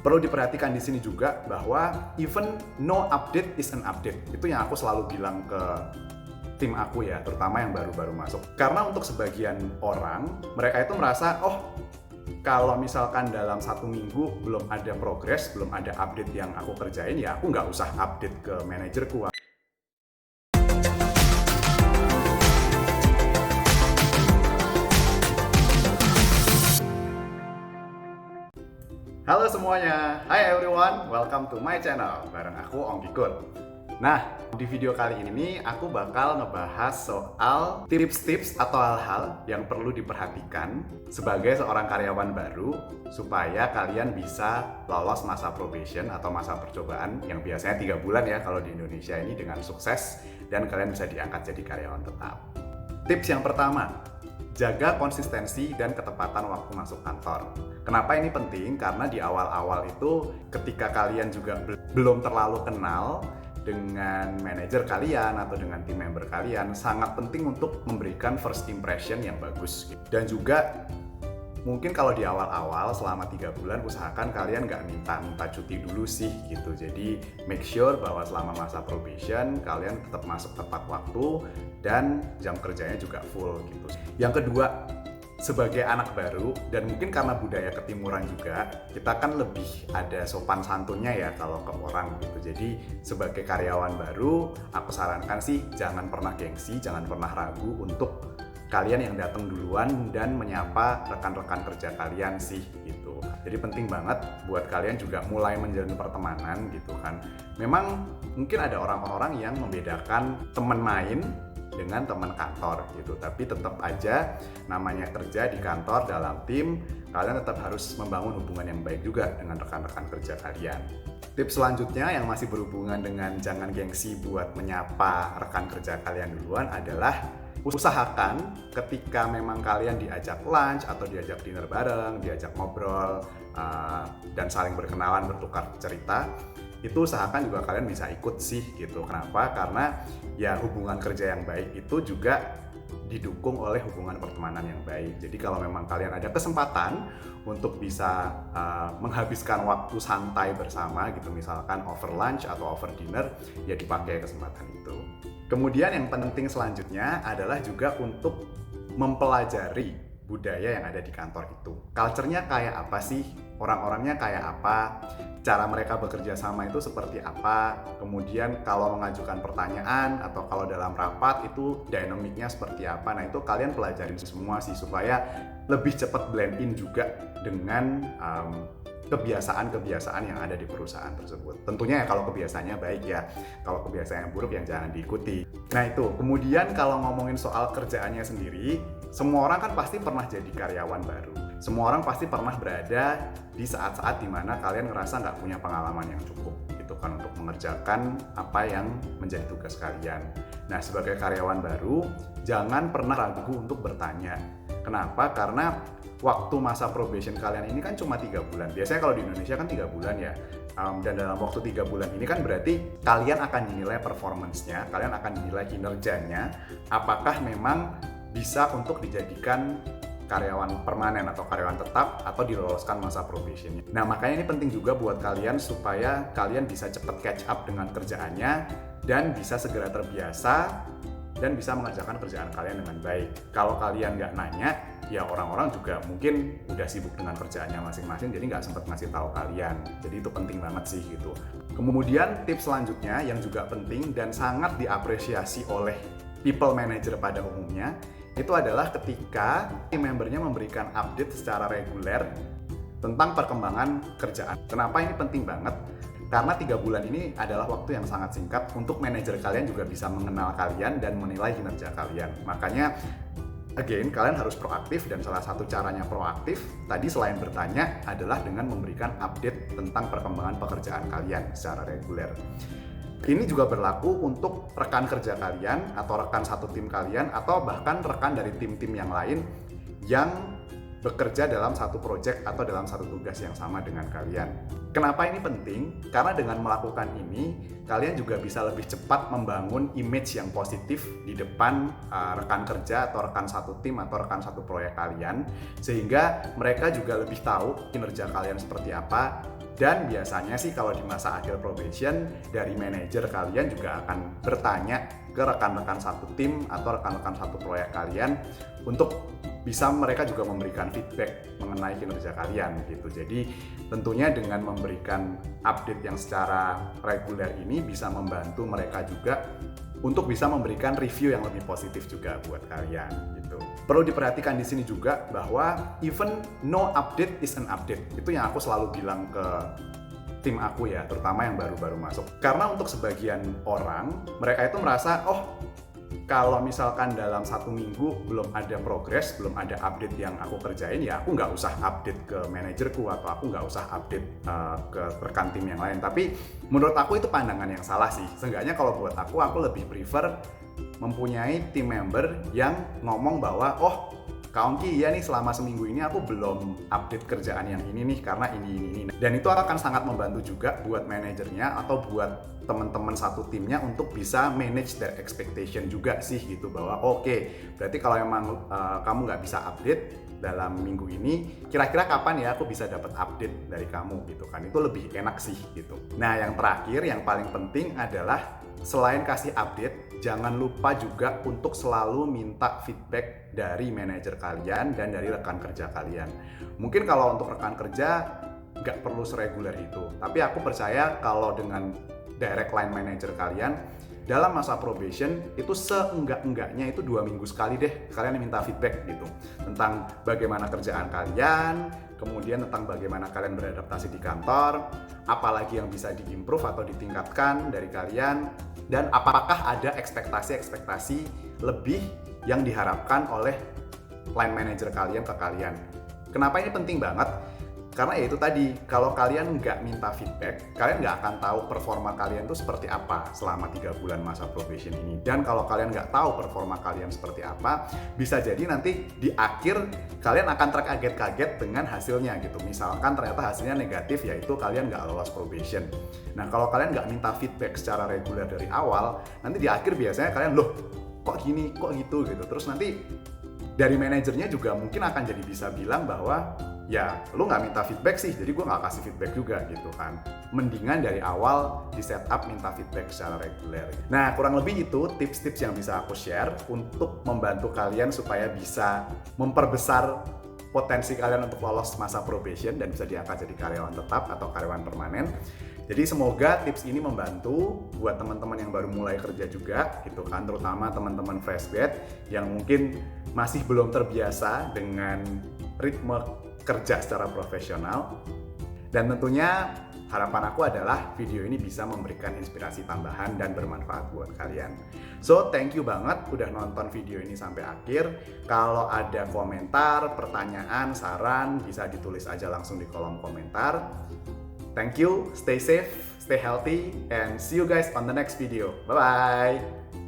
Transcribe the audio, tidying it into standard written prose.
Perlu diperhatikan di sini juga bahwa even no update is an update. Itu yang aku selalu bilang ke tim aku ya, terutama yang baru-baru masuk. Karena untuk sebagian orang, mereka itu merasa, oh kalau misalkan dalam 1 minggu belum ada progres, belum ada update yang aku kerjain, ya aku nggak usah update ke manajerku. Halo semuanya, hi everyone, welcome to my channel, bareng aku Ong Kikun. Nah, di video kali ini nih aku bakal ngebahas soal tips-tips atau hal-hal yang perlu diperhatikan sebagai seorang karyawan baru supaya kalian bisa lolos masa probation atau masa percobaan yang biasanya 3 bulan ya kalau di Indonesia ini dengan sukses dan kalian bisa diangkat jadi karyawan tetap. Tips yang pertama, jaga konsistensi dan ketepatan waktu masuk kantor. Kenapa ini penting? Karena di awal-awal itu ketika kalian juga belum terlalu kenal dengan manajer kalian atau dengan tim member kalian, sangat penting untuk memberikan first impression yang bagus. Dan juga mungkin kalau di awal-awal selama 3 bulan usahakan kalian nggak minta cuti dulu sih gitu. Jadi make sure bahwa selama masa probation kalian tetap masuk tepat waktu dan jam kerjanya juga full gitu. Yang kedua, sebagai anak baru dan mungkin karena budaya ketimuran juga, kita kan lebih ada sopan santunnya ya kalau ke orang gitu. Jadi sebagai karyawan baru, aku sarankan sih jangan pernah gengsi, jangan pernah ragu untuk kalian yang datang duluan dan menyapa rekan-rekan kerja kalian sih gitu. Jadi penting banget buat kalian juga mulai menjalin pertemanan gitu kan. Memang mungkin ada orang-orang yang membedakan teman main dengan teman kantor gitu, tapi tetap aja namanya kerja di kantor dalam tim, kalian tetap harus membangun hubungan yang baik juga dengan rekan-rekan kerja kalian. Tips selanjutnya yang masih berhubungan dengan jangan gengsi buat menyapa rekan kerja kalian duluan adalah usahakan ketika memang kalian diajak lunch atau diajak dinner bareng, diajak ngobrol dan saling berkenalan, bertukar cerita, itu usahakan juga kalian bisa ikut sih gitu. Kenapa? Karena ya hubungan kerja yang baik itu juga didukung oleh hubungan pertemanan yang baik. Jadi kalau memang kalian ada kesempatan untuk bisa menghabiskan waktu santai bersama gitu, misalkan over lunch atau over dinner, ya dipakai kesempatan itu. Kemudian yang penting selanjutnya adalah juga untuk mempelajari budaya yang ada di kantor itu. Culture-nya kayak apa sih? Orang-orangnya kayak apa? Cara mereka bekerja sama itu seperti apa? Kemudian kalau mengajukan pertanyaan atau kalau dalam rapat itu dinamiknya seperti apa? Nah itu kalian pelajarin semua sih supaya lebih cepat blend in juga dengan kebiasaan-kebiasaan yang ada di perusahaan tersebut. Tentunya ya kalau kebiasaannya baik ya, kalau kebiasaan yang buruk yang jangan diikuti. Nah itu, kemudian kalau ngomongin soal kerjaannya sendiri, semua orang kan pasti pernah jadi karyawan baru. Semua orang pasti pernah berada di saat-saat dimana kalian ngerasa nggak punya pengalaman yang cukup gitu kan untuk mengerjakan apa yang menjadi tugas kalian. Nah sebagai karyawan baru, jangan pernah ragu untuk bertanya. Kenapa? Karena waktu masa probation kalian ini kan cuma 3 bulan. Biasanya kalau di Indonesia kan 3 bulan ya. Dan dalam waktu 3 bulan ini kan berarti kalian akan dinilai performance-nya, kalian akan dinilai kinerjanya, apakah memang bisa untuk dijadikan karyawan permanen atau karyawan tetap atau diloloskan masa probation. Nah makanya ini penting juga buat kalian supaya kalian bisa cepat catch up dengan kerjaannya dan bisa segera terbiasa dan bisa mengerjakan kerjaan kalian dengan baik. Kalau kalian nggak nanya, ya orang-orang juga mungkin udah sibuk dengan kerjaannya masing-masing, jadi nggak sempat ngasih tahu kalian. Jadi itu penting banget sih gitu. Kemudian tips selanjutnya yang juga penting dan sangat diapresiasi oleh people manager pada umumnya, itu adalah ketika tim membernya memberikan update secara reguler tentang perkembangan kerjaan. Kenapa ini penting banget? Karena 3 bulan ini adalah waktu yang sangat singkat untuk manajer kalian juga bisa mengenal kalian dan menilai kinerja kalian. Makanya, again, kalian harus proaktif dan salah satu caranya proaktif tadi selain bertanya adalah dengan memberikan update tentang perkembangan pekerjaan kalian secara reguler. Ini juga berlaku untuk rekan kerja kalian atau rekan satu tim kalian atau bahkan rekan dari tim-tim yang lain yang bekerja dalam satu proyek atau dalam satu tugas yang sama dengan kalian. Kenapa ini penting? Karena dengan melakukan ini, kalian juga bisa lebih cepat membangun image yang positif di depan rekan kerja atau rekan satu tim atau rekan satu proyek kalian, sehingga mereka juga lebih tahu kinerja kalian seperti apa Dan biasanya sih kalau di masa akhir probation, dari manajer kalian juga akan bertanya ke rekan-rekan satu tim atau rekan-rekan satu proyek kalian untuk bisa mereka juga memberikan feedback mengenai kinerja kalian gitu. Jadi tentunya dengan memberikan update yang secara reguler ini bisa membantu mereka juga untuk bisa memberikan review yang lebih positif juga buat kalian gitu. Perlu diperhatikan di sini juga bahwa even no update is an update. Itu yang aku selalu bilang ke tim aku ya, terutama yang baru-baru masuk. Karena untuk sebagian orang, mereka itu merasa, oh kalau misalkan dalam 1 minggu belum ada progres, belum ada update yang aku kerjain, ya aku nggak usah update ke manajerku atau aku nggak usah update ke rekan tim yang lain. Tapi menurut aku itu pandangan yang salah sih. Seenggaknya kalau buat aku lebih prefer mempunyai team member yang ngomong bahwa, oh Kak Ongki, iya nih selama seminggu ini aku belum update kerjaan yang ini nih karena ini. Dan itu akan sangat membantu juga buat manajernya atau buat teman-teman satu timnya untuk bisa manage their expectation juga sih gitu, bahwa oke, berarti kalau emang kamu nggak bisa update dalam minggu ini, kira-kira kapan ya aku bisa dapat update dari kamu gitu kan. Itu lebih enak sih gitu. Nah yang terakhir, yang paling penting adalah selain kasih update, jangan lupa juga untuk selalu minta feedback dari manajer kalian dan dari rekan kerja kalian. Mungkin kalau untuk rekan kerja nggak perlu sereguler itu, tapi aku percaya kalau dengan direct line manager kalian dalam masa probation itu seenggak-enggaknya itu 2 minggu sekali deh kalian minta feedback gitu tentang bagaimana kerjaan kalian, kemudian tentang bagaimana kalian beradaptasi di kantor, apalagi yang bisa diimprove atau ditingkatkan dari kalian, dan apakah ada ekspektasi-ekspektasi lebih yang diharapkan oleh line manager kalian ke kalian. Kenapa ini penting banget? Karena ya itu tadi, kalau kalian nggak minta feedback, kalian nggak akan tahu performa kalian tuh seperti apa selama 3 bulan masa probation ini. Dan kalau kalian nggak tahu performa kalian seperti apa, bisa jadi nanti di akhir kalian akan terkaget-kaget dengan hasilnya gitu. Misalkan ternyata hasilnya negatif, yaitu kalian nggak lolos probation. Nah kalau kalian nggak minta feedback secara reguler dari awal, nanti di akhir biasanya kalian, loh kok gini, kok gitu. Terus nanti dari manajernya juga mungkin akan jadi bisa bilang bahwa ya lu nggak minta feedback sih, jadi gue nggak kasih feedback juga gitu kan. Mendingan dari awal di setup minta feedback secara reguler. Nah kurang lebih itu tips-tips yang bisa aku share untuk membantu kalian supaya bisa memperbesar potensi kalian untuk lolos masa probation dan bisa diangkat jadi karyawan tetap atau karyawan permanen. Jadi semoga tips ini membantu buat teman-teman yang baru mulai kerja juga gitu kan, terutama teman-teman fresh grad yang mungkin masih belum terbiasa dengan ritme kerja secara profesional. Dan tentunya harapan aku adalah video ini bisa memberikan inspirasi tambahan dan bermanfaat buat kalian. So thank you banget udah nonton video ini sampai akhir. Kalau ada komentar, pertanyaan, saran bisa ditulis aja langsung di kolom komentar. Thank you, stay safe, stay healthy, and see you guys on the next video. Bye-bye!